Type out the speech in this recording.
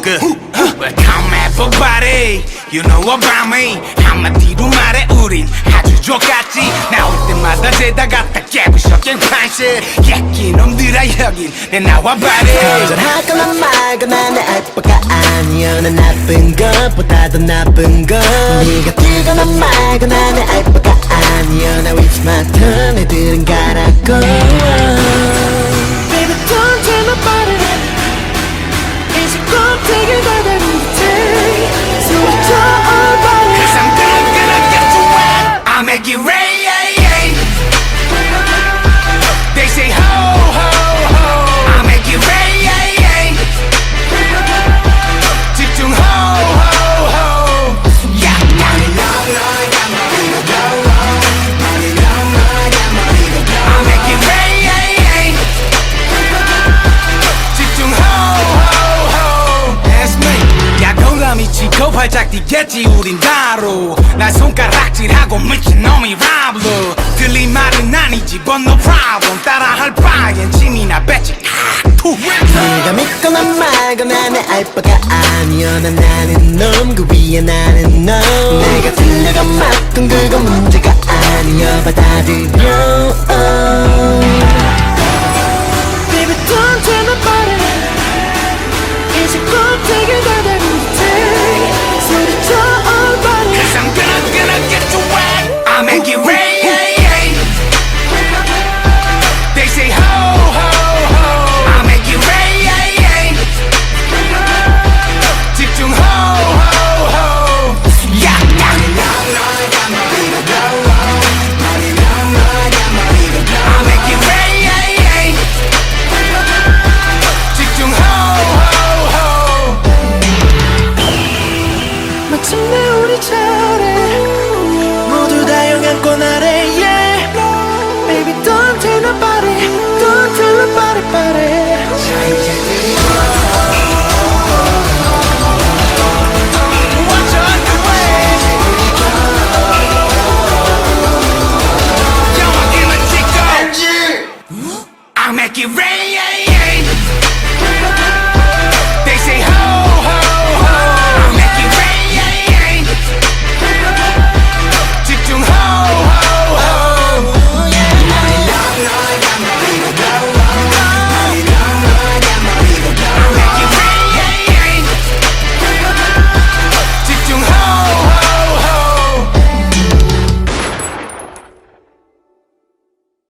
good. Well, come everybody, you know about me. 한마디로 말해 우린 아주 좋았지. 나올 때마다 죄다 갖다 깨부셔 깽판실. 예끼 놈들아 여긴 내 나와봐리. 거절하거나 말거나 내 알바가 아니야. 난 나쁜 것보다도 나쁜 것. 네가 뛰거나 말거나 내 알바가 아니야. 나 with my turn 애들은 가라고. Baby don't tell nobody. 이제 꼭 되길 바라는 듯해. So it's all about it. Cause I'm gonna get you wet. I'll make it rain. They say ho ho ho. I'll make it rain. 집중 ho ho ho. Yeah. I'll make it rain. 집중 ho ho ho. That's me. 야공감이 치고 활짝 뛰겠지 우린 다로. 날 손가락질하고 미친놈이 랍로. 들린 말은 아니지 but no problem. 따라할 바엔 짐이나 뱉지. 네가 믿거나 말거나 내 알바가 아니야. 난 나는 놈 그 위에 나는 너. 내가 틀려가 맞던 그건 문제가 아니야. 받아들여. Baby don't tell nobody. 이제 꼭 되길 바라는 듯해. 소리쳐 all about it. Cause I'm gonna get you wet. I'll make it rain. They say ho ho ho. I'll make it rain. 집중 ho ho ho. Yeah. I'll make it rain. 집중 ho ho ho. 마침내 우리 차례 모두 다 영향권 아래 yeah. Baby don't tell nobody. Don't tell nobody about it.